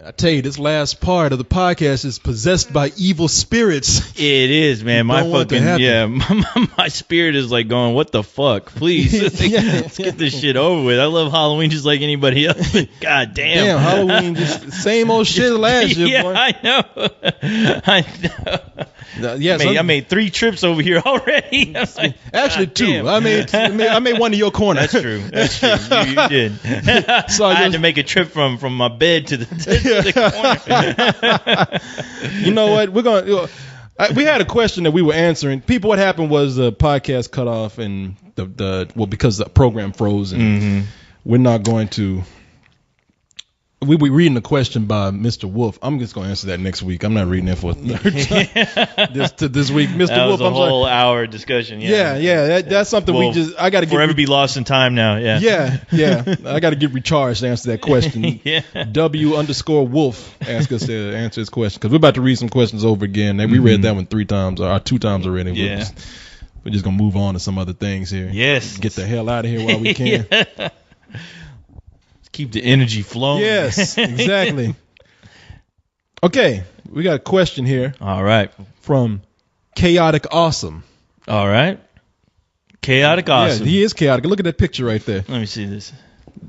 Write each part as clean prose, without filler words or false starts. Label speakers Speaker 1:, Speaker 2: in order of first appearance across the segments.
Speaker 1: I tell you, this last part of the podcast is possessed by evil spirits.
Speaker 2: It is, man. My spirit is like going, what the fuck? Please, let's get this shit over with. I love Halloween just like anybody else. God damn.
Speaker 1: Damn, Halloween, just same old shit last year,
Speaker 2: yeah,
Speaker 1: boy.
Speaker 2: I know. I made 3 trips over here already. Like,
Speaker 1: actually, 2. I made one to your corner.
Speaker 2: That's true. You did. So I had to make a trip from my bed to the corner.
Speaker 1: You know what? We had a question that we were answering. People, what happened was the podcast cut off and because the program froze, and we're not going to. We were reading a question by Mr. Wolf. I'm just going to answer that next week. I'm not reading it for a third time this week. Mr.
Speaker 2: That
Speaker 1: Wolf,
Speaker 2: was a whole hour discussion.
Speaker 1: Yeah. That's something I got to
Speaker 2: forever be lost in time now. Yeah.
Speaker 1: I got to get recharged to answer that question. W_Wolf asked us to answer this question because we're about to read some questions over again. We read that one 3 times or 2 times already.
Speaker 2: Yeah.
Speaker 1: We're just going to move on to some other things here.
Speaker 2: Yes.
Speaker 1: Get the hell out of here while we can.
Speaker 2: Keep the energy flowing.
Speaker 1: Yes, exactly. Okay, we got a question here.
Speaker 2: All right.
Speaker 1: From Chaotic Awesome.
Speaker 2: All right. Chaotic Awesome.
Speaker 1: Yeah, he is chaotic. Look at that picture right there.
Speaker 2: Let me see this.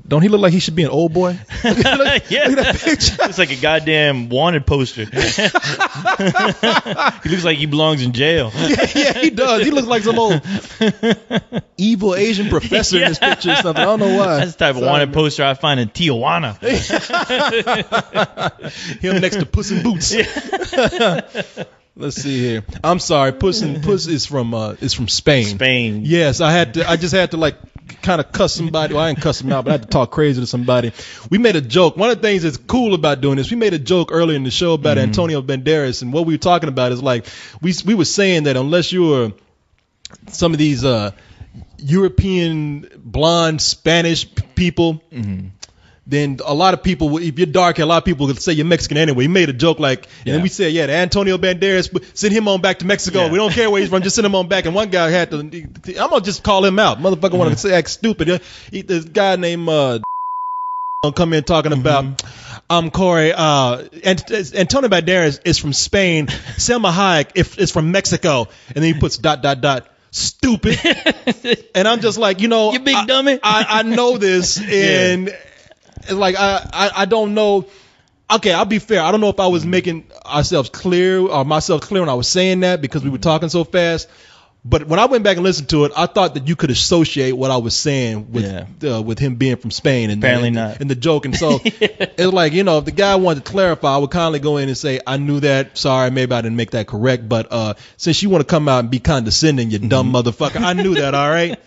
Speaker 1: Don't he look like he should be an old boy? Look at that picture.
Speaker 2: It's like a goddamn wanted poster. He looks like he belongs in jail.
Speaker 1: Yeah, he does. He looks like some old evil Asian professor in this picture or something. I don't know why.
Speaker 2: That's the type of wanted poster I find in Tijuana.
Speaker 1: Him next to Puss in Boots. Let's see here. I'm sorry. Puss is from Spain.
Speaker 2: Spain.
Speaker 1: Yes, I just had to like kind of cuss somebody. Well, I didn't cuss him out, but I had to talk crazy to somebody. We made a joke. One of the things that's cool about doing this, we made a joke earlier in the show about Antonio Banderas, and what we were talking about is like we were saying that unless you were some of these European blonde Spanish people. Then a lot of people, if you're dark, a lot of people would say you're Mexican anyway. He made a joke like, and then we said, the Antonio Banderas, send him on back to Mexico. Yeah. We don't care where he's from, just send him on back. And one guy had to, I'm going to just call him out. Motherfucker want to act stupid. This guy named come in talking about, Corey, Antonio Banderas is from Spain. Selma Hayek is from Mexico. And then he puts ... Stupid. And I'm just like,
Speaker 2: you big dummy.
Speaker 1: I know this, and it's like I don't know. Okay, I'll be fair. I don't know if I was making myself clear when I was saying that because we were talking so fast. But when I went back and listened to it, I thought that you could associate what I was saying with him being from Spain. And
Speaker 2: apparently not.
Speaker 1: And the joke. And so it's like, if the guy wanted to clarify, I would kindly go in and say, I knew that. Sorry, maybe I didn't make that correct. But since you want to come out and be condescending, you dumb motherfucker, I knew that, all right?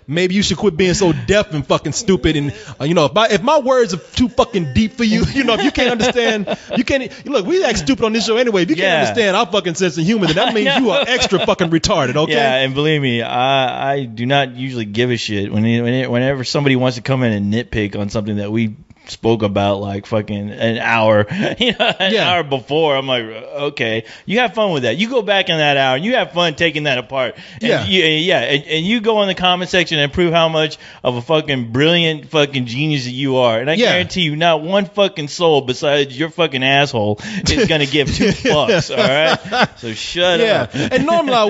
Speaker 1: Maybe you should quit being so deaf and fucking stupid. And, if my words are too fucking deep for you, if you can't understand, you can't. Look, we act stupid on this show anyway. If you can't understand our fucking sense of humor, then that means you are extra fucking retarded, okay?
Speaker 2: Yeah. And believe me, I do not usually give a shit whenever somebody wants to come in and nitpick on something that we spoke about like fucking an hour, hour before. I'm like, okay, you have fun with that. You go back in that hour and you have fun taking that apart. And you go in the comment section and prove how much of a fucking brilliant fucking genius that you are. And I guarantee you, not one fucking soul besides your fucking asshole is gonna give 2 fucks. All right, so shut up.
Speaker 1: And normally I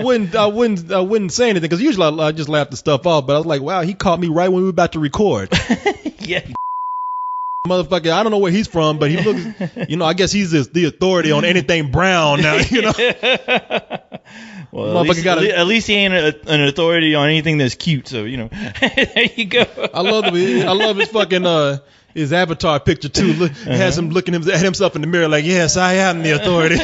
Speaker 1: wouldn't say anything because usually I just laugh the stuff off. But I was like, wow, he caught me right when we were about to record.
Speaker 2: Yeah.
Speaker 1: Motherfucker, I don't know where he's from, but he looks, I guess he's the authority on anything brown now,
Speaker 2: Well, at least he ain't an authority on anything that's cute, so, there you go.
Speaker 1: I love his fucking, his avatar picture, too. Has him looking at himself in the mirror like, yes, I am the authority.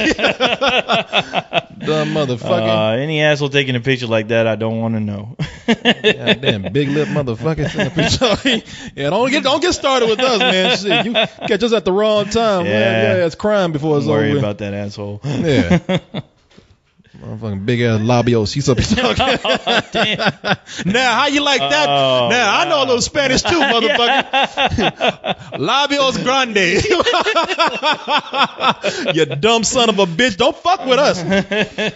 Speaker 1: Dumb motherfucker.
Speaker 2: Any asshole taking a picture like that, I don't want to know.
Speaker 1: Damn big lip motherfucker. Yeah, don't get started with us, man. Shit, you catch us at the wrong time. Yeah, it's crime before it's over.
Speaker 2: Don't worry about that asshole.
Speaker 1: Yeah. Motherfucking big ass labios. He's up here talking.
Speaker 2: Oh, damn.
Speaker 1: Now, how you like that? Now, I know a little Spanish too, motherfucker. Labios grande. You dumb son of a bitch. Don't fuck with us.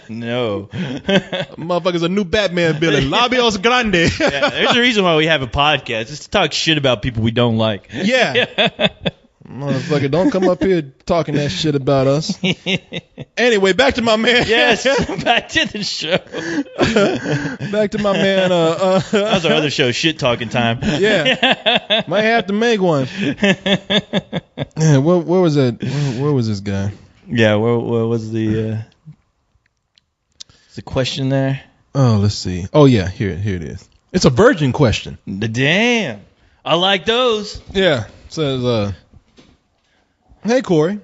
Speaker 2: No.
Speaker 1: Motherfucker's a new Batman villain. Labios grande.
Speaker 2: There's a reason why we have a podcast. It's to talk shit about people we don't like.
Speaker 1: Yeah. Motherfucker, don't come up here talking that shit about us. Anyway, back to my man.
Speaker 2: Yes, back to the show.
Speaker 1: Back to my man.
Speaker 2: That was our other show, Shit Talking Time.
Speaker 1: Yeah. Might have to make one. Yeah, where was that? Where was this guy?
Speaker 2: Yeah, where was the question there?
Speaker 1: Oh, let's see. Oh, yeah, here it is. It's a virgin question.
Speaker 2: Damn. I like those.
Speaker 1: Yeah. It says, hey, Corey.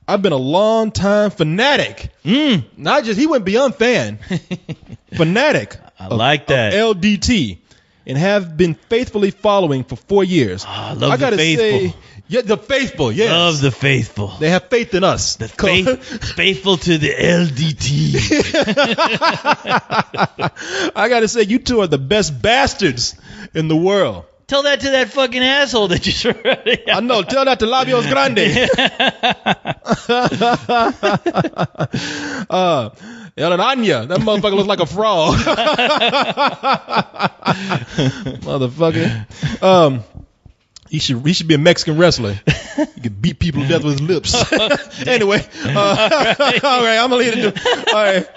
Speaker 1: I've been a long time fanatic. Not just, he went beyond fan. Fanatic.
Speaker 2: I like that.
Speaker 1: Of LDT. And have been faithfully following for 4 years.
Speaker 2: I love the faithful.
Speaker 1: Yeah, the faithful, yes.
Speaker 2: Love the faithful.
Speaker 1: They have faith in us.
Speaker 2: The faithful to the LDT.
Speaker 1: I got to say, you two are the best bastards in the world.
Speaker 2: Tell that to that fucking asshole that just wrote it.
Speaker 1: I know. Tell that to Labios Grande. El Aranya. That motherfucker looks like a frog. Motherfucker. He should be a Mexican wrestler. He could beat people to death with his lips. Anyway, all right, I'm gonna leave it to. All right,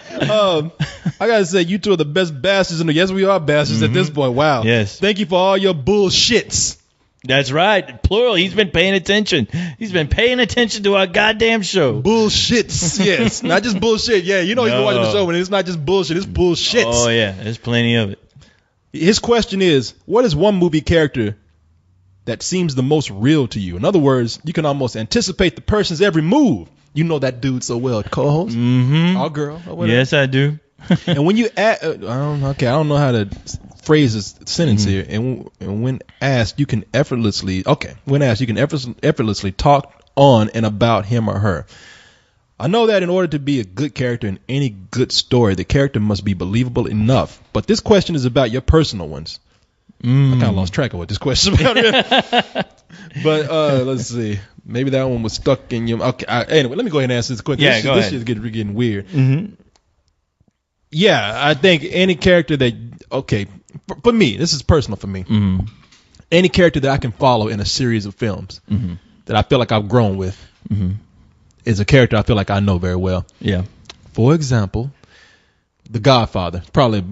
Speaker 1: I gotta say, you two are the best bastards in the. Yes, we are bastards at this point. Wow.
Speaker 2: Yes.
Speaker 1: Thank you for all your bullshits.
Speaker 2: That's right. Plural. He's been paying attention. He's been paying attention to our goddamn show.
Speaker 1: Bullshits. Yes, not just bullshit. Yeah, you know he's been watching the show, and it's not just bullshit. It's bullshits.
Speaker 2: Oh yeah, there's plenty of it.
Speaker 1: His question is, what is one movie character that seems the most real to you? In other words, you can almost anticipate the person's every move. You know that dude so well, co-host.
Speaker 2: Mm-hmm.
Speaker 1: Or girl. Or whatever.
Speaker 2: Yes, I do.
Speaker 1: And when you I don't know how to phrase this sentence here. And when asked, you can effortlessly talk on and about him or her. I know that in order to be a good character in any good story, the character must be believable enough. But this question is about your personal ones. I kind of lost track of what this question is about. But let's see. Maybe that one was stuck in your. Okay. Anyway, let me go ahead and answer this question.
Speaker 2: Yeah, go ahead.
Speaker 1: This shit's getting weird.
Speaker 2: Mm-hmm.
Speaker 1: Yeah, I think any character that. Okay, for me, this is personal for me.
Speaker 2: Mm-hmm.
Speaker 1: Any character that I can follow in a series of films that I feel like I've grown with is a character I feel like I know very well.
Speaker 2: Yeah.
Speaker 1: For example, The Godfather. Probably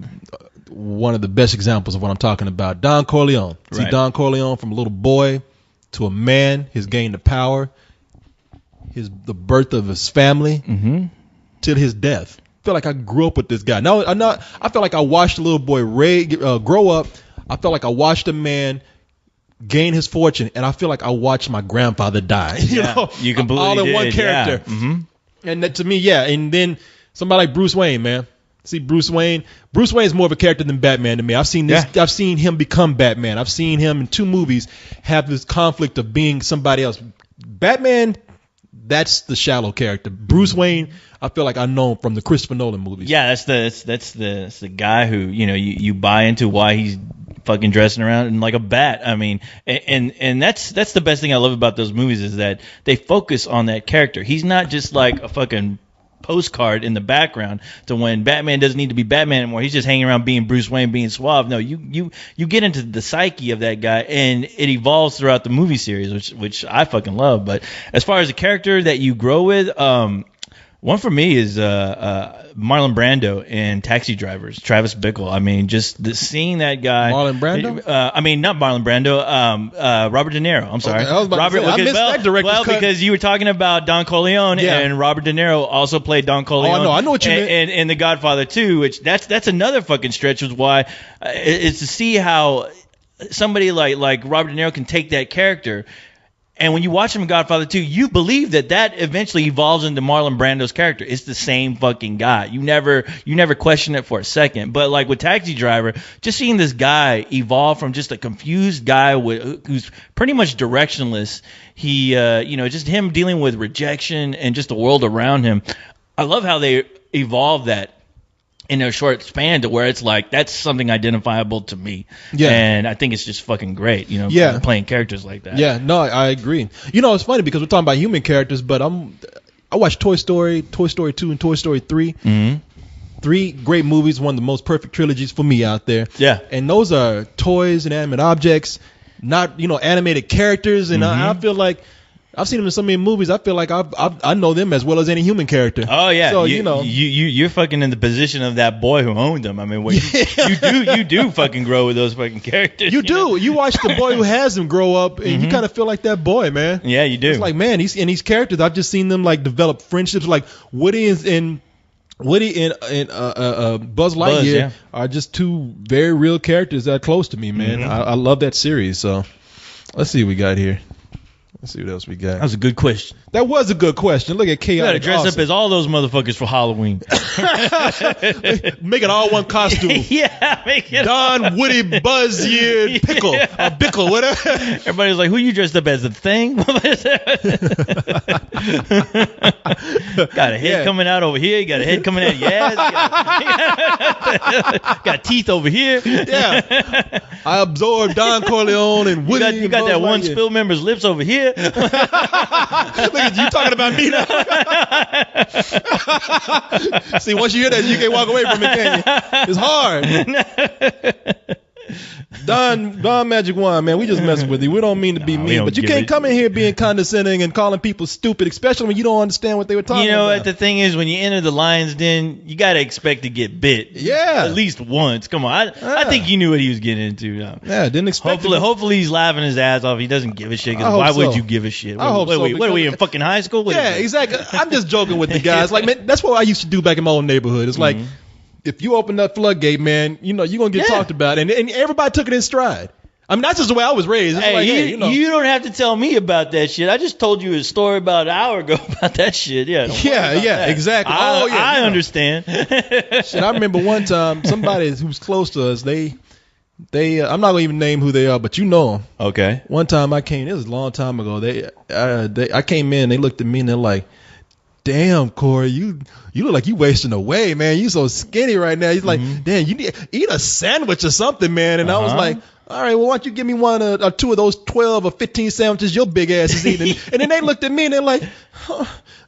Speaker 1: one of the best examples of what I'm talking about. Don Corleone.
Speaker 2: Right.
Speaker 1: See Don Corleone from a little boy to a man, his gain of power, the birth of his family, till his death. I feel like I grew up with this guy. Now, I feel like I watched a little boy Ray grow up. I felt like I watched a man gain his fortune, and I feel like I watched my grandfather die. You know,
Speaker 2: you completely
Speaker 1: all in
Speaker 2: did.
Speaker 1: one character.
Speaker 2: Yeah. Mm-hmm.
Speaker 1: And that, to me, yeah. And then somebody like Bruce Wayne, man. See, Bruce Wayne is more of a character than Batman to me. I've seen this. Yeah. I've seen him become Batman. I've seen him in 2 movies have this conflict of being somebody else. Batman, that's the shallow character. Bruce Wayne, I feel like I know him from the Christopher Nolan movies.
Speaker 2: Yeah, that's the guy who, you know, you buy into why he's fucking dressing around in like a bat. I mean, and that's the best thing I love about those movies is that they focus on that character. He's not just like a fucking postcard in the background to when Batman doesn't need to be Batman anymore. He's just hanging around being Bruce Wayne, being suave. No, you get into the psyche of that guy, and it evolves throughout the movie series, which I fucking love. But as far as a character that you grow with, one for me is Marlon Brando in Taxi Drivers, Travis Bickle. I mean, just seeing that guy.
Speaker 1: Marlon Brando?
Speaker 2: I mean, not Marlon Brando. Robert De Niro. I'm sorry.
Speaker 1: Okay, I was about to say, I missed that director's cut.
Speaker 2: Because you were talking about Don Corleone, and Robert De Niro also played Don Corleone.
Speaker 1: Oh, I know what you meant.
Speaker 2: And The Godfather 2, which that's another fucking stretch. Was why it's to see how somebody like Robert De Niro can take that character. And when you watch him in Godfather 2, you believe that eventually evolves into Marlon Brando's character. It's the same fucking guy. You never question it for a second. But like with Taxi Driver, just seeing this guy evolve from just a confused guy who's pretty much directionless. He, just him dealing with rejection and just the world around him. I love how they evolve that in a short span to where it's like that's something identifiable to me. Yeah. And I think it's just fucking great, playing characters like that.
Speaker 1: Yeah, no, I agree. You know, it's funny because we're talking about human characters, but I watched Toy Story 2, and Toy Story 3. Mm-hmm. 3 great movies, one of the most perfect trilogies for me out there.
Speaker 2: Yeah.
Speaker 1: And those are toys and animate objects, not, animated characters. And I feel like I've seen them in so many movies. I feel like I know them as well as any human character.
Speaker 2: Oh yeah,
Speaker 1: so
Speaker 2: you're fucking in the position of that boy who owned them. I mean, you do fucking grow with those fucking characters.
Speaker 1: You do.
Speaker 2: know?
Speaker 1: You watch the boy who has them grow up, and you kind of feel like that boy, man.
Speaker 2: Yeah, you do.
Speaker 1: It's like, man, these characters. I've just seen them like develop friendships. Like Woody and Buzz Lightyear are just two very real characters that are close to me, man. I love that series. So let's see what we got here. Let's see what else we got.
Speaker 2: That was a good question.
Speaker 1: That was a good question. Look at Chaotic.
Speaker 2: You gotta dress up as all those motherfuckers for Halloween.
Speaker 1: Make it all one costume.
Speaker 2: Yeah, make it
Speaker 1: Don, Woody, Buzz, Pickle, Bickle, whatever.
Speaker 2: Everybody's like, who you dressed up as? The Thing? Got a head coming out over here. You got a head coming out your ass. Got teeth over here.
Speaker 1: Yeah. I absorbed Don Corleone and Woody.
Speaker 2: You got that one Spill member's lips over here.
Speaker 1: Look at you talking about me now. See, once you hear that, you can't walk away from it, can you? It's hard. Don Magic Wand, man, we just messing with you. We don't mean to be mean, but you can't come in here being condescending and calling people stupid, especially when you don't understand what they were talking about.
Speaker 2: What the thing is, when you enter the lion's den, you got to expect to get bit.
Speaker 1: Yeah.
Speaker 2: At least once. Come on. I think you knew what he was getting into.
Speaker 1: Yeah, didn't expect
Speaker 2: Hopefully he's laughing his ass off. He doesn't give a shit. Why would you give a shit? What are we in fucking high school?
Speaker 1: Yeah, exactly. I'm just joking with the guys. Like, man, that's what I used to do back in my old neighborhood. It's like, if you open that floodgate, man, you're going to get talked about. And everybody took it in stride. I mean, that's just the way I was raised. It's
Speaker 2: you don't have to tell me about that shit. I just told you a story about an hour ago about that shit. Yeah,
Speaker 1: exactly.
Speaker 2: I understand.
Speaker 1: Shit, I remember one time somebody who's close to us, they I'm not going to even name who they are, but you know them.
Speaker 2: Okay.
Speaker 1: One time I came, this was a long time ago, I came in, they looked at me and they're like, damn, Corey, you look like you wasting away, man. You so skinny right now. He's like, damn, you need eat a sandwich or something, man. And I was like, all right, well, why don't you give me one or two of those 12 or 15 sandwiches your big ass is eating? And then they looked at me and they're like,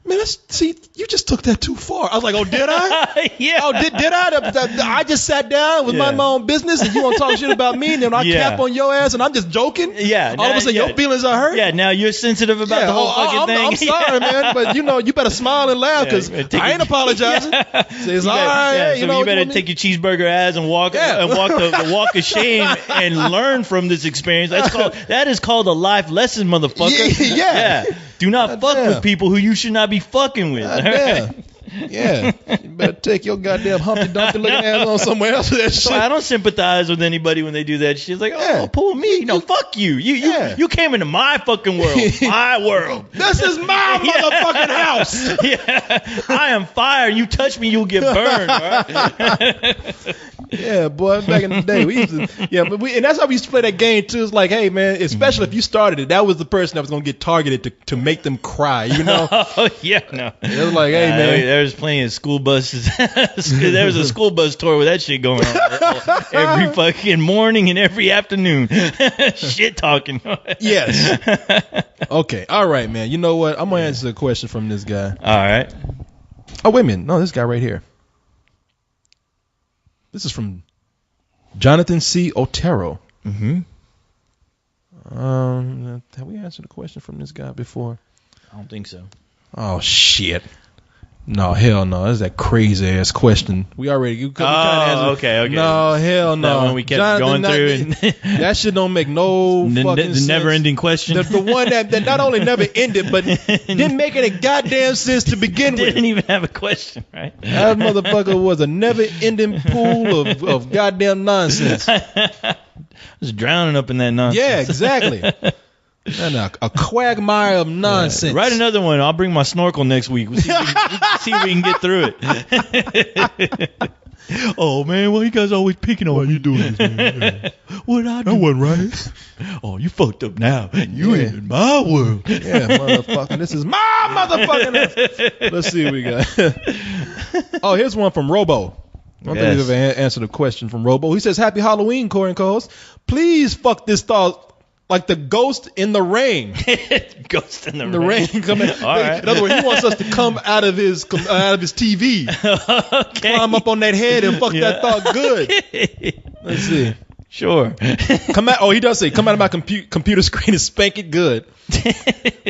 Speaker 1: man, you just took that too far. I was like, oh, did I?
Speaker 2: Yeah.
Speaker 1: Oh, did I? I just sat down with my own business and you want to talk shit about me and then I cap on your ass and I'm just joking?
Speaker 2: Yeah.
Speaker 1: All of a sudden your feelings are hurt?
Speaker 2: Yeah, now you're sensitive about the whole fucking thing.
Speaker 1: I'm sorry, man, but you better smile and laugh because I ain't apologizing. It's all right.
Speaker 2: You better take your cheeseburger ass and walk the walk of shame and learn from this experience. That is called a life lesson, motherfucker.
Speaker 1: Yeah.
Speaker 2: Do not fuck with people who you should not be fucking with.
Speaker 1: Yeah. You better take your goddamn Humpty Dumpty looking ass on somewhere else with that shit.
Speaker 2: So I don't sympathize with anybody when they do that shit. It's like, pull me. No, fuck you. You came into my fucking world. My world.
Speaker 1: This is my motherfucking house.
Speaker 2: Yeah. I am fire. You touch me, you'll get burned. Right?
Speaker 1: Yeah, boy, back in the day, we used to, and that's how we used to play that game too. It's like, hey, man, especially if you started it, that was the person that was gonna get targeted to make them cry, you know?
Speaker 2: Oh yeah, no.
Speaker 1: It was like, hey, man,
Speaker 2: there's plenty of school buses. There was a school bus tour with that shit going on every fucking morning and every afternoon. Shit talking.
Speaker 1: Yes. Okay. All right, man. You know what? I'm gonna answer a question from this guy.
Speaker 2: All right.
Speaker 1: Oh, wait a minute. No, this guy right here. This is from Jonathan C. Otero.
Speaker 2: Mm-hmm.
Speaker 1: Have we answered a question from this guy before?
Speaker 2: I don't think so.
Speaker 1: Oh, shit. No, hell no. That's that crazy ass question. We already.
Speaker 2: Okay.
Speaker 1: No, hell no.
Speaker 2: That one we kept going through.
Speaker 1: That shit don't make no fucking sense.
Speaker 2: The never-ending question.
Speaker 1: The one that not only never ended, but didn't make any goddamn sense to begin with.
Speaker 2: Didn't even have a question, right?
Speaker 1: That motherfucker was a never-ending pool of goddamn nonsense.
Speaker 2: Just drowning up in that nonsense.
Speaker 1: Yeah, exactly. And a quagmire of nonsense.
Speaker 2: Write another one. I'll bring my snorkel next week. We'll see if we can get through it. Oh, man, why you guys always picking on me?
Speaker 1: Why you doing this, man?
Speaker 2: What I do?
Speaker 1: That wasn't right.
Speaker 2: Oh, you fucked up now. You ain't in my world.
Speaker 1: Yeah, motherfucker. This is my motherfucking house. Let's see what we got. Oh, here's one from Robo. I don't think we've ever answered a question from Robo. He says, Happy Halloween, Corey and co-host. Please fuck this thought like the ghost in the rain.
Speaker 2: Ghost in the rain.
Speaker 1: Coming. All right. In other words, he wants us to come out of his TV.
Speaker 2: Okay.
Speaker 1: Climb up on that head and fuck that thought good. Let's see.
Speaker 2: Sure.
Speaker 1: Come out. Oh, he does say, come out of my computer screen and spank it good.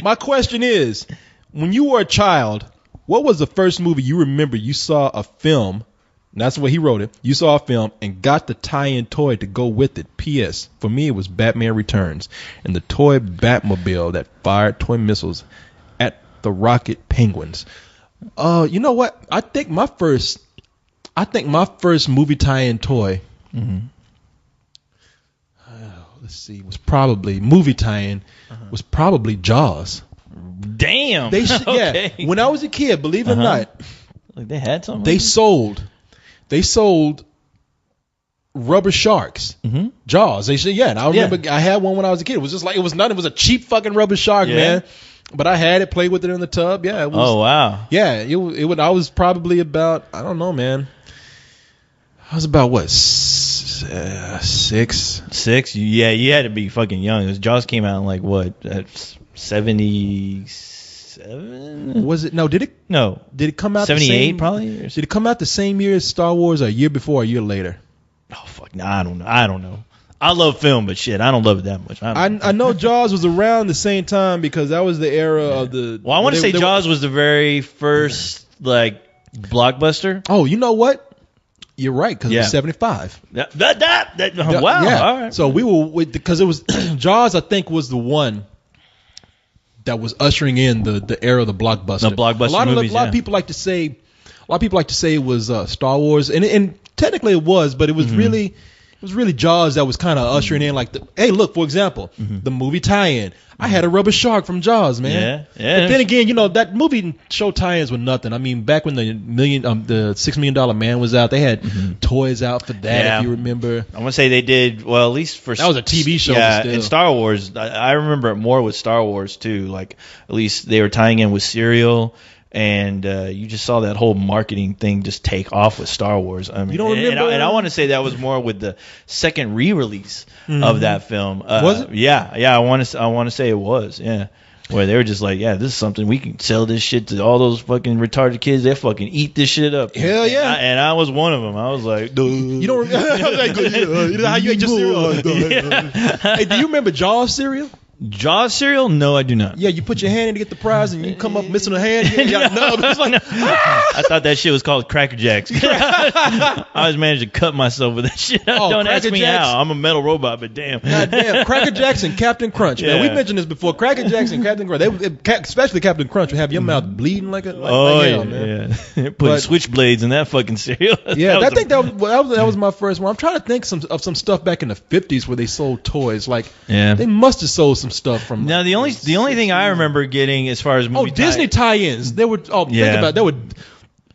Speaker 1: My question is, when you were a child, what was the first movie you remember you saw a film? And that's what he wrote it. You saw a film and got the tie-in toy to go with it. P.S. For me, it was Batman Returns and the toy Batmobile that fired toy missiles at the Rocket Penguins. You know what? I think my first movie tie-in toy.
Speaker 2: Mm-hmm.
Speaker 1: Let's see, was probably movie tie-in was probably Jaws.
Speaker 2: Damn.
Speaker 1: Okay. Yeah. When I was a kid, believe it or not,
Speaker 2: like they had something.
Speaker 1: They sold rubber sharks.
Speaker 2: Mm-hmm.
Speaker 1: Jaws. They said, yeah. And I remember I had one when I was a kid. It was just like it was nothing. It was a cheap fucking rubber shark, man. But I had it, played with it in the tub. Yeah. It was,
Speaker 2: oh wow.
Speaker 1: Yeah. It would. I was probably about, I don't know, man. I was about what, 6?
Speaker 2: 6? Yeah, you had to be fucking young. Because Jaws came out in like what, 77?
Speaker 1: Was it? No, did it?
Speaker 2: No.
Speaker 1: Did it come out
Speaker 2: 78 probably?
Speaker 1: Did it come out the same year as Star Wars, or a year before, or a year later?
Speaker 2: Oh fuck, no, I don't know. I love film, but shit, I don't love it that much.
Speaker 1: I know Jaws was around the same time because that was the era of the.
Speaker 2: Well, I want to say Jaws was the very first like blockbuster.
Speaker 1: Oh, you know what? You're right, because it was 75.
Speaker 2: Wow. Yeah. All right.
Speaker 1: So we were, because it was, Jaws, I think, was the one that was ushering in the era of the blockbuster.
Speaker 2: The blockbuster movies,
Speaker 1: a lot of people like to say it was Star Wars, and technically it was, but it was really Jaws that was kind of ushering in, like, hey, look, for example, the movie tie-in. I had a rubber shark from Jaws, man.
Speaker 2: Yeah.
Speaker 1: But then again, that movie show tie-ins were nothing. I mean, back when the $6 Million Man was out, they had toys out for that, if you remember.
Speaker 2: I want to say they did, well, at least for...
Speaker 1: That was a TV show.
Speaker 2: Yeah,
Speaker 1: still.
Speaker 2: and Star Wars, I remember it more with Star Wars, too. Like, at least they were tying in with Serial, and you just saw that whole marketing thing just take off with Star Wars. I mean,
Speaker 1: you don't remember?
Speaker 2: And I want to say that was more with the second re-release of that film.
Speaker 1: Was it?
Speaker 2: Yeah. I want to say it was. Yeah. Where they were just like, yeah, this is something we can sell this shit to all those fucking retarded kids. They fucking eat this shit up.
Speaker 1: Hell yeah!
Speaker 2: And I was one of them. I was like, duh.
Speaker 1: You don't remember? You know how you ate your cereal? Hey, do you remember Jaws cereal?
Speaker 2: Jaws cereal? No, I do not.
Speaker 1: Yeah, you put your hand in to get the prize, and you come up missing a hand.
Speaker 2: I thought that shit was called Cracker Jacks. I always managed to cut myself with that shit. Don't ask me how. I'm a metal robot, but damn.
Speaker 1: God damn. Cracker Jacks and Captain Crunch, man. We mentioned this before. Cracker Jacks and Captain Crunch, especially Captain Crunch, would have your mouth bleeding like hell, man.
Speaker 2: Putting switchblades in that fucking cereal.
Speaker 1: Yeah, I think that was my first one. I'm trying to think of some stuff back in the 50s where they sold toys. Like, they must have sold some stuff from.
Speaker 2: Now the only thing I remember getting as far as movie
Speaker 1: Disney tie-ins. They would. Think about it.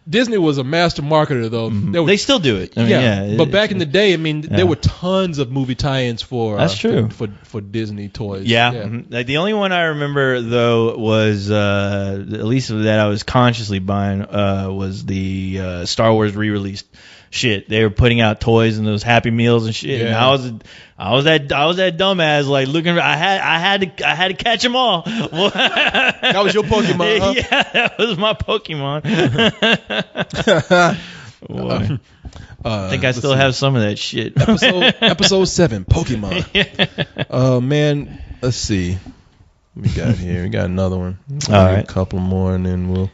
Speaker 1: Disney was a master marketer though.
Speaker 2: They still do it. I mean,
Speaker 1: but back in the day, I mean, there were tons of movie tie-ins for.
Speaker 2: That's true.
Speaker 1: For Disney toys.
Speaker 2: Yeah. Like the only one I remember though was at least that I was consciously buying was the Star Wars re-released. Shit, they were putting out toys and those Happy Meals and shit. Yeah. And I was that dumbass like looking. I had to catch them all.
Speaker 1: That was your Pokemon, huh?
Speaker 2: Yeah, that was my Pokemon. I think I still have some of that shit.
Speaker 1: Episode 7, Pokemon. Man, let's see. What we got here? We got another one.
Speaker 2: All right,
Speaker 1: a couple more, and then we'll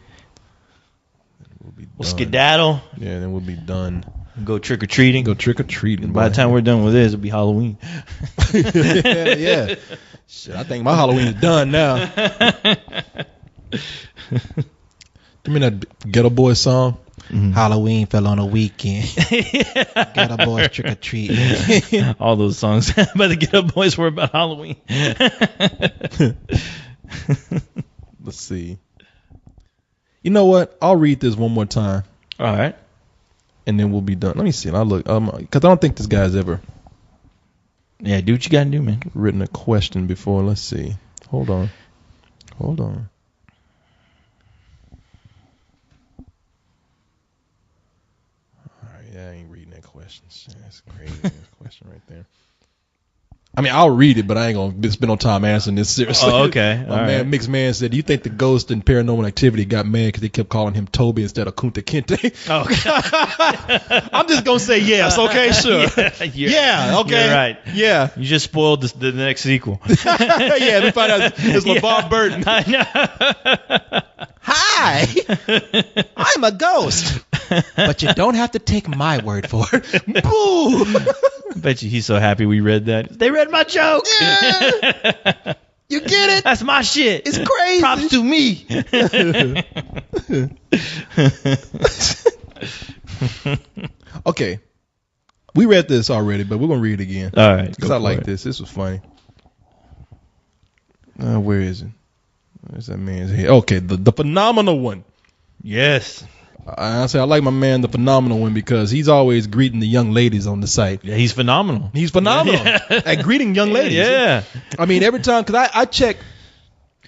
Speaker 2: skedaddle.
Speaker 1: Yeah, then we'll be done.
Speaker 2: Go trick or treating.
Speaker 1: By
Speaker 2: the time we're done with this, it'll be Halloween.
Speaker 1: Yeah. Shit, I think my Halloween is done now. Give me that Ghetto Boys song. Halloween fell on a weekend. Ghetto Boys trick or treating.
Speaker 2: All those songs by the Ghetto Boys were about Halloween.
Speaker 1: Let's see. You know what? I'll read this one more time.
Speaker 2: All right.
Speaker 1: And then we'll be done. Let me see. I'll look. Because I don't think this guy's ever.
Speaker 2: Yeah, do what you got to do, man.
Speaker 1: Written a question before. Let's see. Hold on. All right. Yeah, I ain't reading that question. That's crazy. Question right there. I mean, I'll read it, but I ain't gonna spend no time answering this seriously.
Speaker 2: Oh, okay.
Speaker 1: My man, Mixed Man said, "Do you think the ghost in Paranormal Activity got mad because they kept calling him Toby instead of Kunta Kinte?"
Speaker 2: Oh,
Speaker 1: I'm just gonna say yes. Okay, sure. Yeah. Okay.
Speaker 2: You're right.
Speaker 1: Yeah.
Speaker 2: You just spoiled the next sequel.
Speaker 1: Yeah. We find out it's LeVar Burton.
Speaker 2: I know.
Speaker 1: Hi, I'm a ghost, but you don't have to take my word for it. Boo!
Speaker 2: I bet you he's so happy we read that. They read my joke.
Speaker 1: Yeah. You get it?
Speaker 2: That's my shit.
Speaker 1: It's crazy.
Speaker 2: Props to me.
Speaker 1: Okay. We read this already, but we're going to read it again.
Speaker 2: All right.
Speaker 1: Because I like this. This was funny. Where is it? Where's that man's head? Okay, the phenomenal one.
Speaker 2: Yes.
Speaker 1: I say I like my man, the phenomenal one, because he's always greeting the young ladies on the site.
Speaker 2: Yeah, he's phenomenal.
Speaker 1: He's phenomenal at greeting young ladies.
Speaker 2: Yeah.
Speaker 1: I mean, every time, because I check,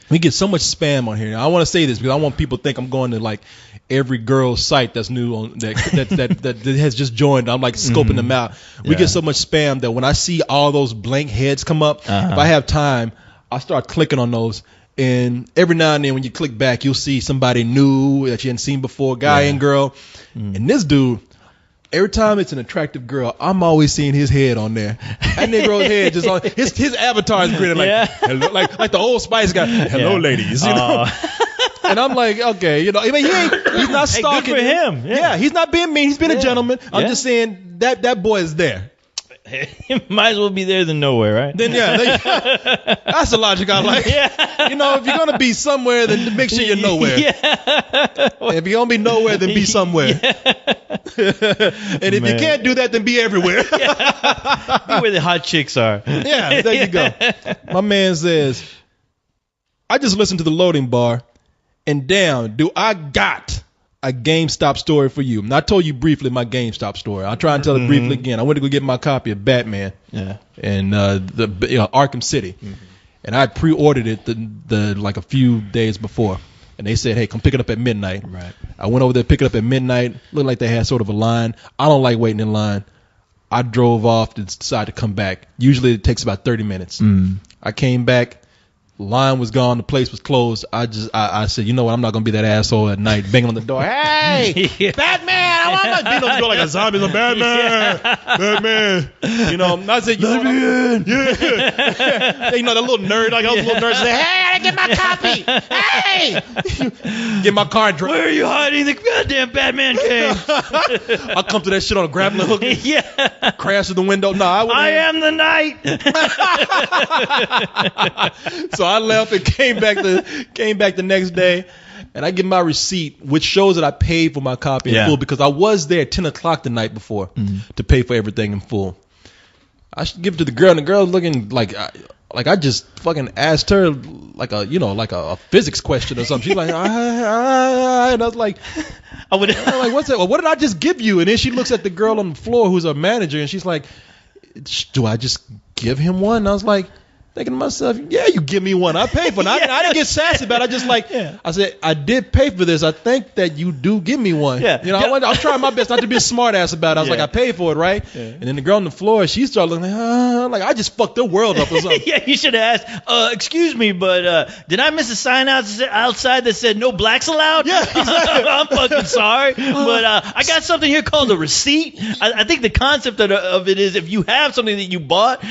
Speaker 1: we get so much spam on here. I want to say this because I want people to think I'm going to like every girl's site that's new on that has just joined. I'm like scoping them out. We get so much spam that when I see all those blank heads come up, if I have time, I start clicking on those. And every now and then when you click back, you'll see somebody new that you hadn't seen before, guy and girl. And this dude, every time it's an attractive girl, I'm always seeing his head on there. That Negro's head just on his avatar is grinning like hello, like the old Spice guy. Hello, ladies. You know? And I'm like, okay, you know, I mean, he's not stalking.
Speaker 2: Good for him.
Speaker 1: Yeah, he's not being mean. He's being a gentleman. I'm just saying that boy is there.
Speaker 2: Might as well be there than nowhere, right?
Speaker 1: Then that's the logic I like. Yeah. You know, if you're gonna be somewhere, then make sure you're nowhere. Yeah. If you're gonna be nowhere, then be somewhere. And if you can't do that, then be everywhere.
Speaker 2: Be where the hot chicks are.
Speaker 1: Yeah, there you go. My man says, I just listened to the loading bar, and damn, do I got a GameStop story for you. And I told you briefly my GameStop story. I'll try and tell it briefly again. I went to go get my copy of Batman and Arkham City. And I pre-ordered it the like a few days before. And they said, hey, come pick it up at midnight. Right. I went over there, pick it up at midnight. Looked like they had sort of a line. I don't like waiting in line. I drove off to decide to come back. Usually it takes about 30 minutes. I came back. Line was gone. The place was closed. I said, you know what? I'm not gonna be that asshole at night banging on the door. Hey, Batman! I want my beat on the door like a zombie. I'm Batman, Batman. You know, I said, Batman. Yeah. You know, that little nerd, like I was a little nerd. Say, hey, I get my copy. Hey, get my car and drive.
Speaker 2: Where are you hiding the goddamn Batman game?
Speaker 1: I'll come to that shit on a grappling hook. Yeah. Crash through the window. No, I
Speaker 2: am the knight.
Speaker 1: So I left and came back the next day, and I get my receipt, which shows that I paid for my copy in full because I was there at 10 o'clock the night before to pay for everything in full. I should give it to the girl, and the girl looking like I just fucking asked her like a physics question or something. She's like, and I was like, what's that? Well, what did I just give you? And then she looks at the girl on the floor who's a manager, and she's like, do I just give him one? And I was like, thinking to myself, yeah, you give me one. I paid for it. I didn't get sassy about it. I just I said, I did pay for this. I think that you do give me one. Yeah. You know, I was trying my best not to be a smart ass about it. I was like, I paid for it, right? Yeah. And then the girl on the floor, she started looking like I just fucked her world up or something.
Speaker 2: Yeah, you should have asked, excuse me, but did I miss a sign outside that said no blacks allowed?
Speaker 1: Yeah, exactly.
Speaker 2: I'm fucking sorry. But I got something here called a receipt. I think the concept of it is if you have something that you bought,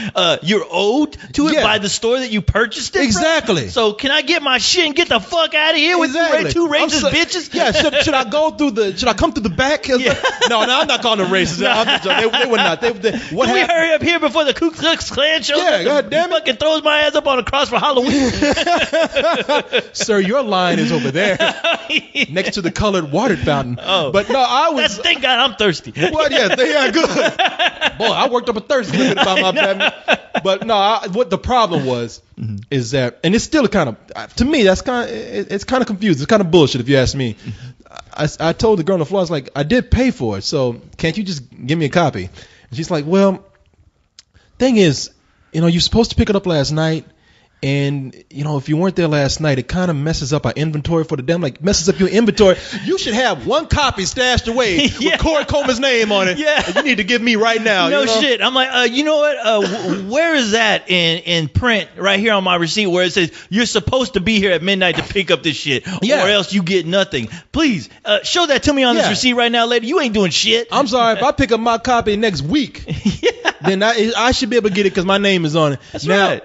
Speaker 2: you're owed to it by the store that you purchased it
Speaker 1: exactly
Speaker 2: from. So can I get my shit and get the fuck out of here with two racist bitches?
Speaker 1: Yeah, should I go through should I come through the back? Yeah. No, I'm not calling them racist. They would not.
Speaker 2: Can we hurry up here before the Ku Klux Klan shows up?
Speaker 1: God damn it.
Speaker 2: Fucking throws my ass up on a cross for Halloween.
Speaker 1: Sir, your line is over there next to the colored water fountain. Oh, but no, I was.
Speaker 2: Thank God I'm thirsty.
Speaker 1: Well, yeah, good. Boy, I worked up a thirst about my Batman. But no, what the problem was is that, and it's still kind of, to me, it's kind of confused. It's kind of bullshit if you ask me. I told the girl on the floor, I was like, I did pay for it, so can't you just give me a copy? And she's like, well, thing is, you know, you're supposed to pick it up last night, And, you know, if you weren't there last night, it kind of messes up our inventory for the day. Like, messes up your inventory. You should have one copy stashed away with Corey Coleman's name on it.
Speaker 2: Yeah.
Speaker 1: You need to give me right now.
Speaker 2: No,
Speaker 1: you know?
Speaker 2: shit. I'm like, you know what? Where is that in print right here on my receipt where it says you're supposed to be here at midnight to pick up this shit, or else you get nothing? Please show that to me on this receipt right now, lady. You ain't doing shit.
Speaker 1: I'm sorry. If I pick up my copy next week, then I should be able to get it because my name is on it.
Speaker 2: That's right.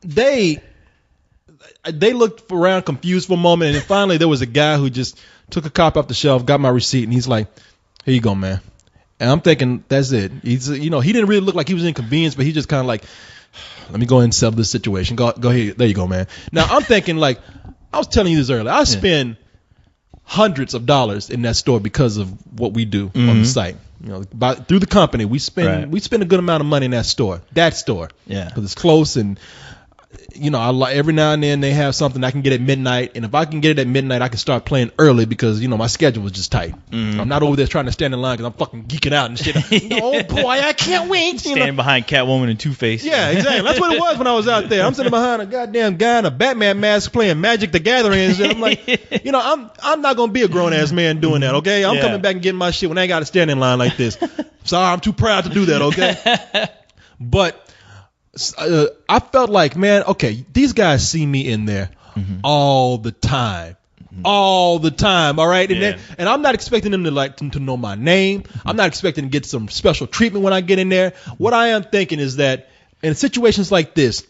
Speaker 1: They looked around confused for a moment, and then finally there was a guy who just took a copy off the shelf, got my receipt, and he's like, "Here you go, man." And I'm thinking, that's it. He's, you know, he didn't really look like he was inconvenienced, but he just kind of like, let me go ahead and settle this situation. Go ahead. There you go, man. Now I'm thinking, like, I was telling you this earlier. I spend hundreds of dollars in that store because of what we do on the site. You know, through the company, we spend a good amount of money in that store.
Speaker 2: Yeah,
Speaker 1: because it's close, and you know, every now and then they have something I can get at midnight, and if I can get it at midnight, I can start playing early because, you know, my schedule was just tight. I'm not over there trying to stand in line because I'm fucking geeking out and shit. Oh boy, I can't wait.
Speaker 2: Standing behind Catwoman and Two-Face.
Speaker 1: Yeah, exactly. That's what it was when I was out there. I'm sitting behind a goddamn guy in a Batman mask playing Magic the Gathering, and I'm like, you know, I'm not gonna be a grown ass man doing that. Okay, I'm coming back and getting my shit when I ain't got to stand in line like this. Sorry, I'm too proud to do that. Okay, but. I felt like, man, okay, these guys see me in there all the time. All the time, all right? And I'm not expecting them to know my name. I'm not expecting to get some special treatment when I get in there. What I am thinking is that in situations like this,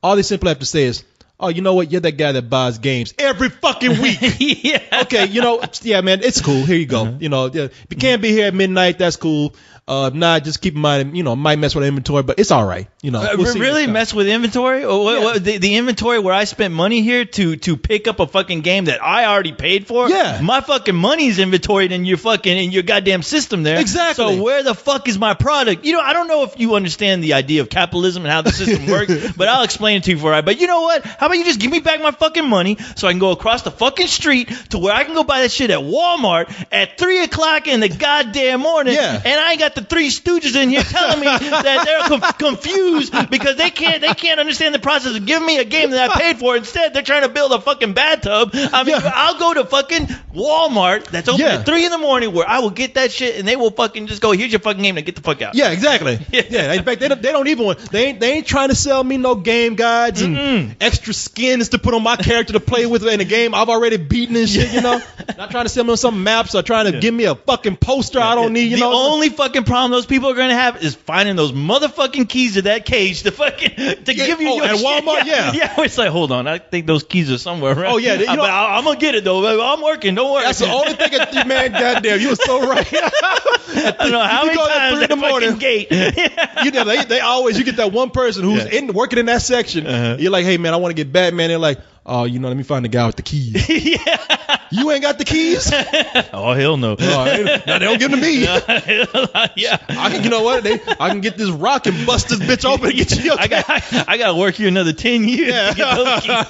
Speaker 1: all they simply have to say is, oh, you know what? You're that guy that buys games every fucking week. Okay, you know, yeah, man, it's cool. Here you go. You know, if you can't be here at midnight, that's cool. If not, just keep in mind, you know, might mess with inventory, but it's all right. You know, we'll
Speaker 2: really mess with inventory? What, the inventory where I spent money here to pick up a fucking game that I already paid for?
Speaker 1: Yeah.
Speaker 2: My fucking money's inventoried in your goddamn system there.
Speaker 1: Exactly.
Speaker 2: So where the fuck is my product? You know, I don't know if you understand the idea of capitalism and how the system works, but I'll explain it to you for right. But you know what? How about you just give me back my fucking money so I can go across the fucking street to where I can go buy that shit at Walmart at 3 o'clock in the goddamn morning, and I ain't got the Three Stooges in here telling me that they're confused because they can't understand the process of giving me a game that I paid for. Instead, they're trying to build a fucking bathtub. I mean, I'll go to fucking Walmart that's open at 3 in the morning where I will get that shit and they will fucking just go, here's your fucking game, now get the fuck out.
Speaker 1: Yeah, exactly. Yeah, in fact, they don't even want, they ain't trying to sell me no game guides and extra skins to put on my character to play with in a game I've already beaten and shit, you know. Not trying to sell me some maps or trying to give me a fucking poster I don't need, you know.
Speaker 2: The only fucking problem those people are going to have is finding those motherfucking keys to that cage to fucking give you your
Speaker 1: at
Speaker 2: shit.
Speaker 1: Walmart,
Speaker 2: yeah. It's like, hold on, I think those keys are somewhere around.
Speaker 1: Oh yeah, you know,
Speaker 2: I'm gonna get it though. I'm working. Don't worry.
Speaker 1: That's the only thing. Man, goddamn, you were so right.
Speaker 2: I don't know how many times that fucking gate.
Speaker 1: You know, they always, you get that one person who's working in that section. You're like, hey man, I want to get Batman. They're like, oh, you know, let me find the guy with the keys. You ain't got the keys?
Speaker 2: Oh, hell no.
Speaker 1: No, they don't give them to me. I can, you know what? I can get this rock and bust this bitch open and get you.
Speaker 2: I got to work here another 10 years to get those keys.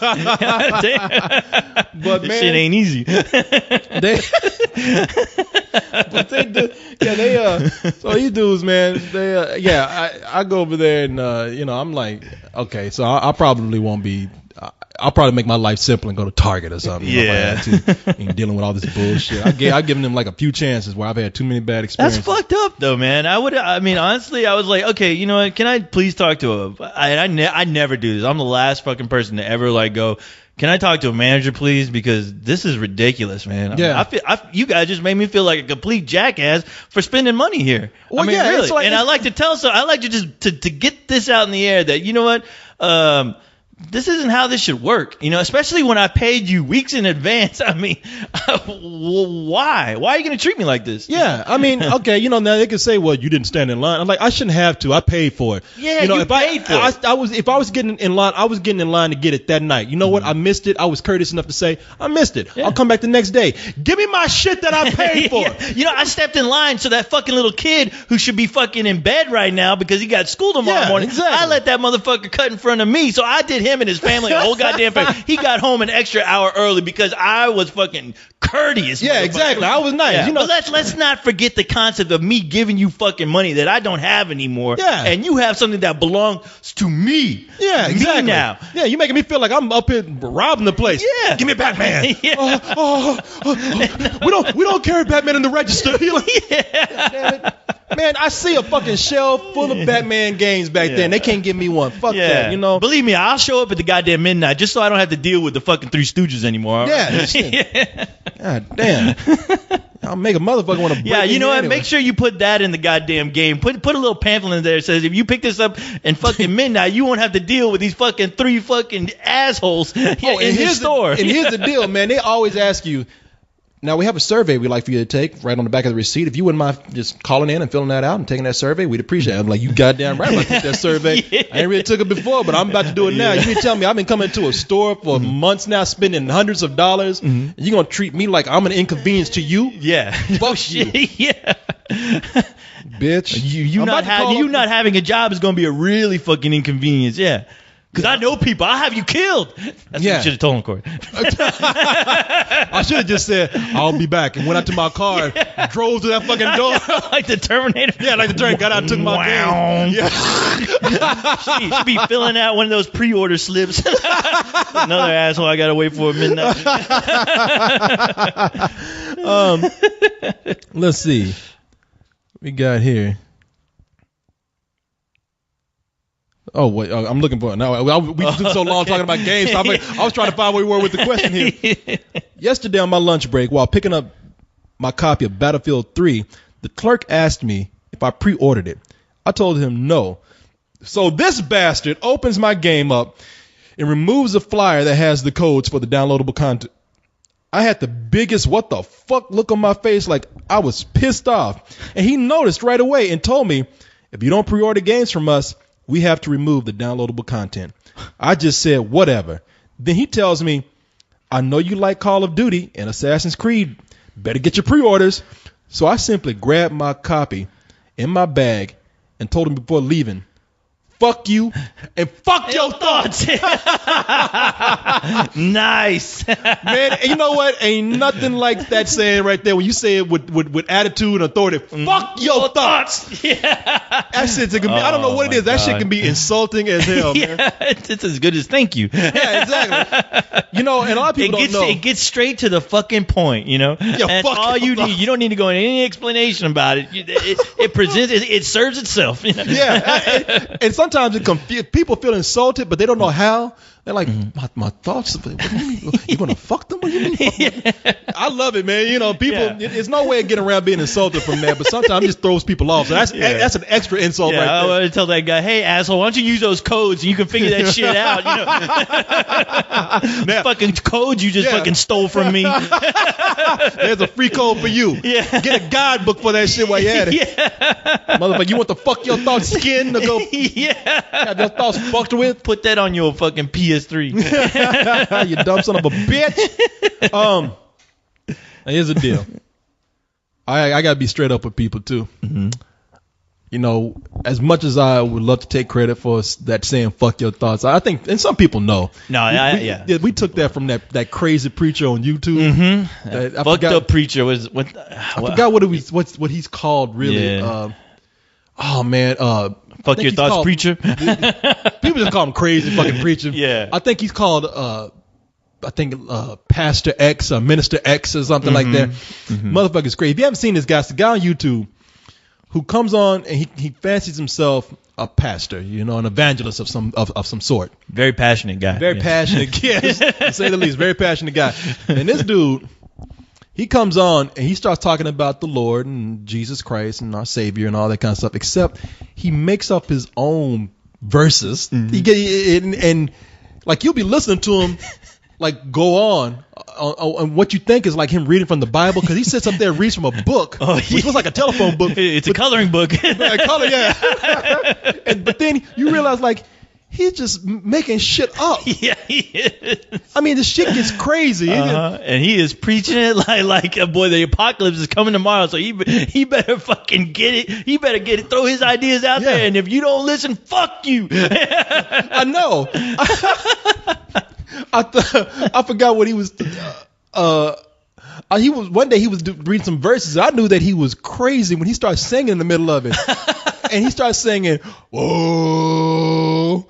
Speaker 1: But
Speaker 2: this
Speaker 1: man,
Speaker 2: shit ain't easy.
Speaker 1: But they do, so these dudes, man, I go over there and, you know, I'm like, okay, so I probably won't be, I'll probably make my life simple and go to Target or something.
Speaker 2: Yeah.
Speaker 1: You know, if I had to, and dealing with all this bullshit. I've given them like a few chances where I've had too many bad experiences.
Speaker 2: That's fucked up though, man. Honestly, I was like, okay, you know what? Can I please talk to a? I never do this. I'm the last fucking person to ever like go, can I talk to a manager, please? Because this is ridiculous, man.
Speaker 1: Yeah.
Speaker 2: You guys just made me feel like a complete jackass for spending money here.
Speaker 1: Well,
Speaker 2: I mean,
Speaker 1: yeah,
Speaker 2: really.
Speaker 1: it's like,
Speaker 2: and I like to tell, so I like to just to get this out in the air that, you know what? This isn't how this should work, you know, especially when I paid you weeks in advance. I mean, why? Why are you going to treat me like this?
Speaker 1: Yeah, I mean, okay, you know, now they can say, well, you didn't stand in line. I'm like, I shouldn't have to. I paid for it.
Speaker 2: Yeah,
Speaker 1: you know,
Speaker 2: you paid for it.
Speaker 1: If I was getting in line, I was getting in line to get it that night. You know what? I missed it. I was courteous enough to say, I missed it. Yeah. I'll come back the next day. Give me my shit that I paid for.
Speaker 2: You know, I stepped in line so that fucking little kid who should be fucking in bed right now because he got school tomorrow morning.
Speaker 1: Exactly.
Speaker 2: I let that motherfucker cut in front of me. So I did him and his family a whole goddamn favor. He got home an extra hour early because I was fucking courteous.
Speaker 1: Yeah, exactly. I was nice.
Speaker 2: Yeah.
Speaker 1: You know,
Speaker 2: but let's not forget the concept of me giving you fucking money that I don't have anymore.
Speaker 1: Yeah.
Speaker 2: And you have something that belongs to me.
Speaker 1: Yeah, exactly.
Speaker 2: Me now.
Speaker 1: Yeah, you're making me feel like I'm up here robbing the place.
Speaker 2: Yeah.
Speaker 1: Give me Batman.
Speaker 2: Yeah.
Speaker 1: We don't carry Batman in the register. You're like, damn it. Man, I see a fucking shelf full of Batman games back then. They can't give me one. Fuck that, you know.
Speaker 2: Believe me, I'll show up at the goddamn midnight just so I don't have to deal with the fucking Three Stooges anymore.
Speaker 1: Yeah. God damn. I'll make a motherfucker want to break
Speaker 2: Yeah, you know what?
Speaker 1: anyway.
Speaker 2: Make sure you put that in the goddamn game. Put a little pamphlet in there that says if you pick this up in fucking midnight, you won't have to deal with these fucking 3 fucking assholes in the store.
Speaker 1: And here's the deal, man. They always ask you, now we have a survey we'd like for you to take right on the back of the receipt. If you wouldn't mind just calling in and filling that out and taking that survey, we'd appreciate it. I'm like, you goddamn right I'm about to take that survey.
Speaker 2: Yeah.
Speaker 1: I ain't really took it before, but I'm about to do it now. You mean tell me I've been coming to a store for months now, spending hundreds of dollars, and you're going to treat me like I'm an inconvenience to you?
Speaker 2: Yeah.
Speaker 1: Fuck you.
Speaker 2: Yeah.
Speaker 1: Bitch.
Speaker 2: You not having a job is going to be a really fucking inconvenience. Yeah. Because I know people. I'll have you killed. That's what you should have told him, Corey.
Speaker 1: I should have just said, I'll be back. And went out to my car, drove to that fucking door.
Speaker 2: Like the Terminator.
Speaker 1: Yeah, like the Terminator. Got out and took my game. Yeah.
Speaker 2: Should be filling out one of those pre-order slips. Another asshole I got to wait for at midnight.
Speaker 1: Let's see. We got here. Oh, wait. I'm looking for it now. We took so long talking about games. So I was trying to find where we were with the question here. Yesterday on my lunch break, while picking up my copy of Battlefield 3, the clerk asked me if I pre-ordered it. I told him no. So this bastard opens my game up and removes a flyer that has the codes for the downloadable content. I had the biggest what the fuck look on my face, like I was pissed off. And he noticed right away and told me, if you don't pre-order games from us, we have to remove the downloadable content. I just said, whatever. Then he tells me, I know you like Call of Duty and Assassin's Creed. Better get your pre-orders. So I simply grabbed my copy in my bag and told him before leaving, fuck you and fuck your thoughts.
Speaker 2: Nice.
Speaker 1: Man, and you know what? Ain't nothing like that saying right there when you say it with attitude and authority. Fuck your thoughts.
Speaker 2: Yeah.
Speaker 1: That shit can be, I don't know what it is. That shit can be insulting as hell, man.
Speaker 2: Yeah, it's as good as thank you.
Speaker 1: Yeah, exactly. You know, and a lot of people don't know.
Speaker 2: It gets straight to the fucking point, you know?
Speaker 1: Yeah,
Speaker 2: and
Speaker 1: fuck
Speaker 2: all you need. You don't need to go into any explanation about it. It presents, it serves itself. You know?
Speaker 1: Yeah. And sometimes people feel insulted, but they don't know how. They're like, my thoughts. What do you mean? You gonna fuck them? What do you mean? Fuck them? I love it, man. You know, people. Yeah. There's no way of getting around being insulted from that, but sometimes it just throws people off. So that's an extra insult right there.
Speaker 2: I want to tell that guy, hey asshole, why don't you use those codes and you can figure that shit out? You know, now, fucking codes you just fucking stole from me.
Speaker 1: There's a free code for you.
Speaker 2: Yeah.
Speaker 1: Get a guidebook for that shit while you're at it.
Speaker 2: Yeah.
Speaker 1: Motherfucker, you want the fuck your thoughts skin to go? Have your thoughts fucked with?
Speaker 2: Put that on your fucking PS3.
Speaker 1: You dumb son of a bitch. Here's the deal. I gotta be straight up with people too. Mm-hmm. You know, as much as I would love to take credit for that saying "fuck your thoughts," I think, and some people know.
Speaker 2: No,
Speaker 1: we took that from that crazy preacher on YouTube.
Speaker 2: Mm-hmm. Fucked up preacher was what?
Speaker 1: I forgot what he's called really.
Speaker 2: Yeah.
Speaker 1: Oh man,
Speaker 2: fuck your thoughts, preacher.
Speaker 1: People just call him crazy fucking preacher.
Speaker 2: Yeah,
Speaker 1: I think he's called Pastor X or Minister X or something like that. Mm-hmm. Motherfucker's crazy. If you haven't seen this guy, it's the guy on YouTube who comes on and he fancies himself a pastor, you know, an evangelist of some sort.
Speaker 2: Very passionate guy.
Speaker 1: Very passionate, yes, to say the least. Very passionate guy. And this dude, he comes on and he starts talking about the Lord and Jesus Christ and our Savior and all that kind of stuff, except he makes up his own verses. Mm-hmm. And like you'll be listening to him like go on what you think is like him reading from the Bible, because he sits up there and reads from a book, which looks like a telephone book.
Speaker 2: It's a coloring book.
Speaker 1: Color, yeah. But then you realize like he's just making shit up.
Speaker 2: Yeah, he is.
Speaker 1: I mean, the shit gets crazy.
Speaker 2: And he is preaching it like boy, the apocalypse is coming tomorrow, so he better fucking get it. He better get it. Throw his ideas out there, and if you don't listen, fuck you.
Speaker 1: I know. I forgot what he was. one day he was reading some verses. I knew that he was crazy when he started singing in the middle of it, and he started singing, "Whoa,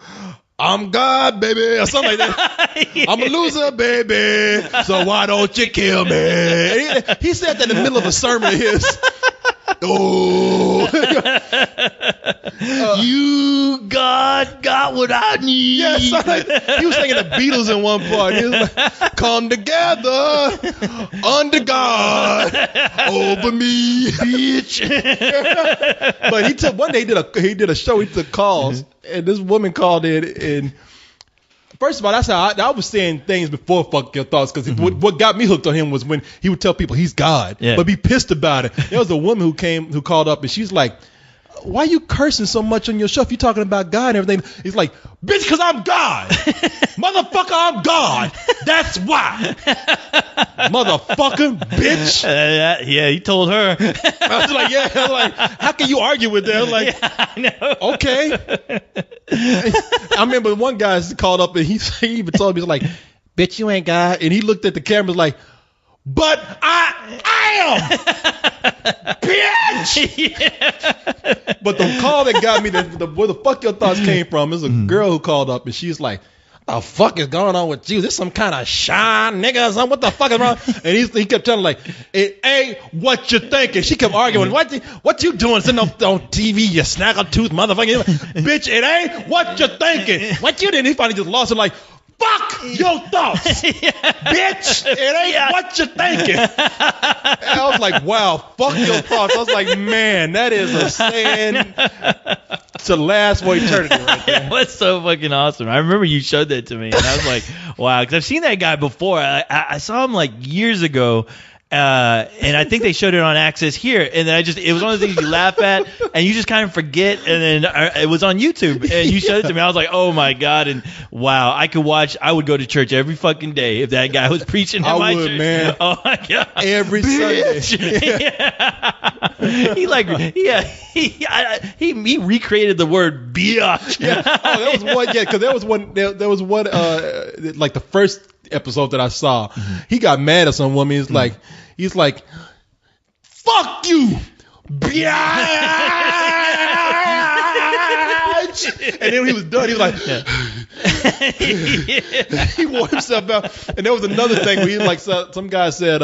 Speaker 1: I'm God, baby," or something like that. I'm a loser, baby, so why don't you kill me? He said that in the middle of a sermon of his. Oh,
Speaker 2: you got what I need.
Speaker 1: Yes, he was singing the Beatles in one part. He was like, "Come together under God over me, bitch." But one day he did a show. He took calls, and this woman called in. And first of all, that's how I was saying things before "Fuck Your Thoughts," because what got me hooked on him was when he would tell people he's God, but be pissed about it. There was a woman who called up, and she's like, "Why you cursing so much on your show if you talking about God and everything?" He's like, "Bitch, because I'm God. Motherfucker, I'm God. That's why. Motherfucker, bitch."
Speaker 2: Yeah, he told her.
Speaker 1: I was like, how can you argue with that? I was like,
Speaker 2: I know.
Speaker 1: Okay. I remember one guy called up and he even told me, he was like, "Bitch, you ain't God." And he looked at the cameras like, "But I am, bitch." But the call that got me, where the Fuck Your Thoughts came from, is a girl who called up and she's like, "The fuck is going on with you? This some kind of shine nigga or something? What the fuck is wrong?" And he kept telling her, like, "It ain't what you thinking." She kept arguing, what you doing sitting on TV, you snaggletooth motherfucker? Bitch, it ain't what you thinking. What you did? He finally just lost it like, "Fuck your thoughts, bitch. It ain't what you thinking." And I was like, wow, fuck your thoughts. I was like, man, that is a saying to last for eternity right there.
Speaker 2: That's so fucking awesome. I remember you showed that to me, and I was like, wow, because I've seen that guy before. I saw him like years ago. And I think they showed it on Access here, and then it was one of the things you laugh at, and you just kind of forget, and then it was on YouTube, and you showed it to me. I was like, oh my God, and wow, I would go to church every fucking day if that guy was preaching at my church.
Speaker 1: Man.
Speaker 2: Oh my God.
Speaker 1: Every Sunday.
Speaker 2: He recreated the word biatch.
Speaker 1: Yeah. Oh, there was one, because there was one, like the first episode that I saw, he got mad at some woman. He's like, "Fuck you, bitch." And then he was done. He was like, he wore himself out. And there was another thing where he like, some guy said,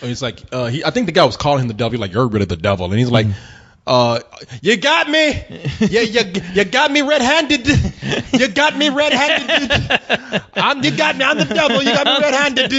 Speaker 1: he's like, I think the guy was calling him the devil. He's like, "You're really the devil." And he's like, "You got me. You got me red-handed. You got me red-handed. You got me. I'm the devil. You got me red-handed."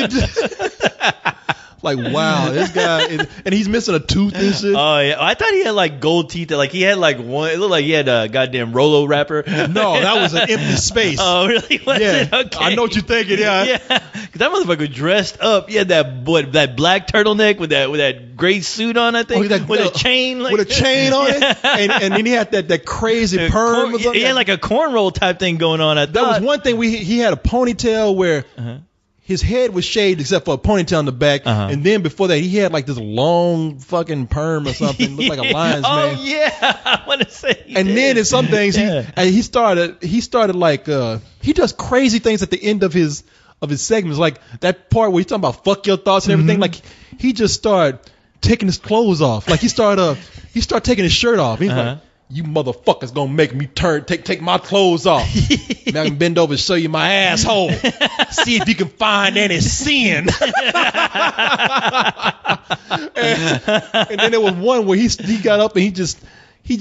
Speaker 1: Like, wow, this guy and he's missing a tooth and shit.
Speaker 2: Oh yeah, I thought he had like gold teeth. Like he had like one. It looked like he had a goddamn Rolo wrapper.
Speaker 1: No, that was an empty space.
Speaker 2: Oh really? Was it? Okay.
Speaker 1: I know what you're thinking. Yeah.
Speaker 2: Yeah. Because that motherfucker dressed up. He had that black turtleneck with that gray suit on. I think with a chain.
Speaker 1: With a chain on it. And then he had that crazy perm.
Speaker 2: He had like a cornrow type thing going on.
Speaker 1: That was one thing. He had a ponytail where. His head was shaved except for a ponytail on the back, and then before that, he had like this long fucking perm or something, looked like a lion's mane.
Speaker 2: Oh yeah, I want to say.
Speaker 1: Then in some things, he started like he does crazy things at the end of his segments, like that part where he's talking about "fuck your thoughts" and everything. Like he just started taking his clothes off, like he started taking his shirt off. He's like, "You motherfuckers gonna make me take my clothes off. Now I can bend over and show you my asshole. See if you can find any sin." and then there was one where he got up and he just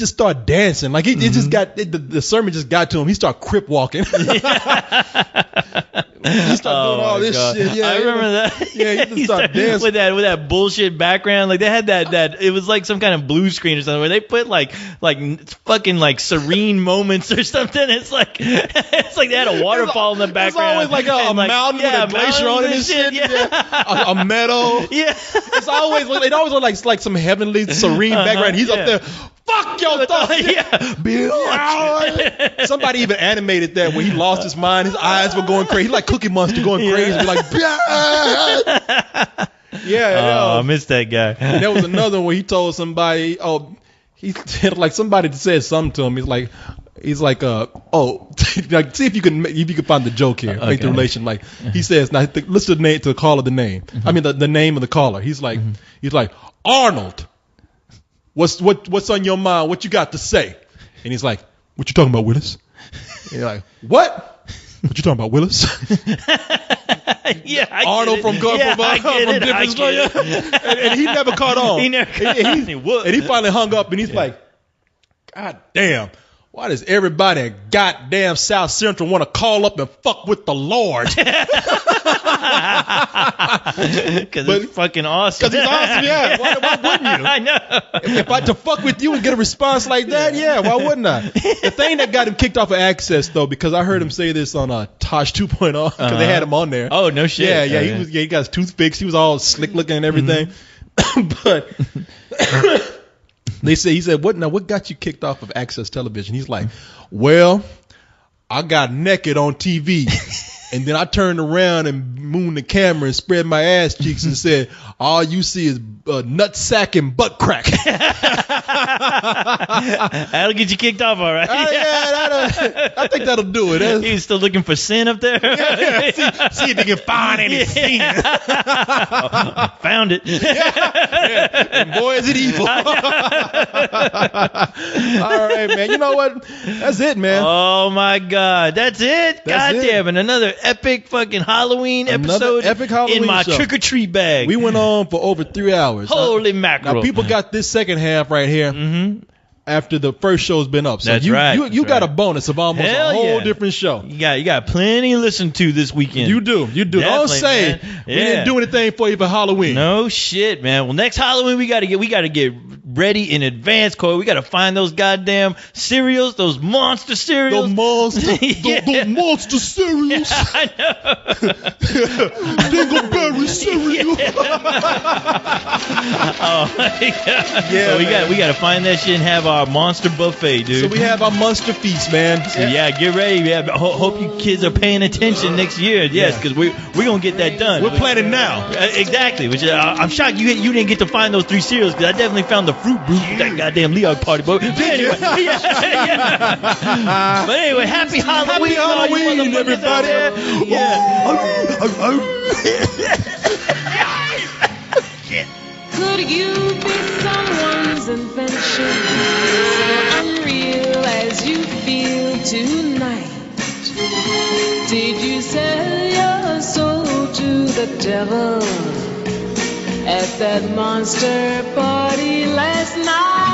Speaker 1: started dancing. Like it just got the sermon just got to him. He started crip walking. He started doing all this shit. Yeah,
Speaker 2: I remember that.
Speaker 1: Yeah, he just started dancing
Speaker 2: with that bullshit background. Like they had that it was like some kind of blue screen or something where they put like fucking like serene moments or something. It's like they had a waterfall in the background.
Speaker 1: It's always like a mountain with a glacier on it and shit. Yeah. A meadow.
Speaker 2: Yeah.
Speaker 1: It always look like some heavenly serene background. He's up there. "Fuck your thoughts." Yeah. Somebody even animated that when he lost his mind. His eyes were going crazy. He like Cookie Monster going crazy. Like,
Speaker 2: I missed that guy.
Speaker 1: And there was another one where he told somebody, he like somebody said something to him. He's like, He's like, like, see if you can find the joke here, make the relation. Like, he says, now listen to the caller, the name. I mean, the name of the caller. He's like, Arnold, what's on your mind? What you got to say? And he's like, what you talking about, Willis? And you're like, what? What you talking about, Willis?
Speaker 2: Yeah,
Speaker 1: Arnold from Different Story. And he never caught on.
Speaker 2: He never caught on.
Speaker 1: And he finally hung up, and he's like, God damn. Why does everybody at goddamn South Central want to call up and fuck with the Lord?
Speaker 2: Because it's fucking awesome.
Speaker 1: Because he's awesome, yeah. Why wouldn't you?
Speaker 2: I know.
Speaker 1: If I to fuck with you and get a response like that, yeah, why wouldn't I? The thing that got him kicked off of Access, though, because I heard him say this on Tosh 2.0, because they had him on there.
Speaker 2: Oh, no shit.
Speaker 1: Yeah, he got his toothpicks. He was all slick looking and everything. But he said, what got you kicked off of Access Television? He's like, well, I got naked on TV. And then I turned around and mooned the camera and spread my ass cheeks and said, all you see is nutsack and butt crack.
Speaker 2: That'll get you kicked off, all right.
Speaker 1: I think that'll do it.
Speaker 2: He's still looking for sin up there.
Speaker 1: See if they can find any sin.
Speaker 2: Found it.
Speaker 1: And boy, is it evil. All right, man. You know what? That's it, man.
Speaker 2: Oh, my God. That's it? God damn it. Another epic fucking Halloween episode in my trick-or-treat bag.
Speaker 1: We went on for over 3 hours.
Speaker 2: Holy mackerel.
Speaker 1: Now, people got this second half right here after the first show's been up. So
Speaker 2: That's
Speaker 1: you got a bonus of almost a whole different show.
Speaker 2: You got plenty to listen to this weekend.
Speaker 1: You do. Don't say we didn't do anything for you for Halloween.
Speaker 2: No shit, man. Well, next Halloween we gotta get ready in advance, Corey. We gotta find those goddamn cereals, those monster cereals.
Speaker 1: Those monster cereals.
Speaker 2: Yeah, I know.
Speaker 1: Dingleberry cereal.
Speaker 2: Oh my God.
Speaker 1: Yeah,
Speaker 2: so we gotta find that shit and have our monster buffet, dude.
Speaker 1: So we have our monster feast, man.
Speaker 2: So yeah, get ready. Yeah, hope you kids are paying attention next year. Yes, because we're gonna get that done.
Speaker 1: We're planning now.
Speaker 2: Exactly. Which I'm shocked you didn't get to find those 3 cereals, because I definitely found the Fruit Brute with that goddamn Leon party. But anyway, But anyway, happy Halloween,
Speaker 1: everybody.
Speaker 3: Could you be someone's invention, so unreal as you feel tonight? Did you sell your soul to the devil at that monster party last night?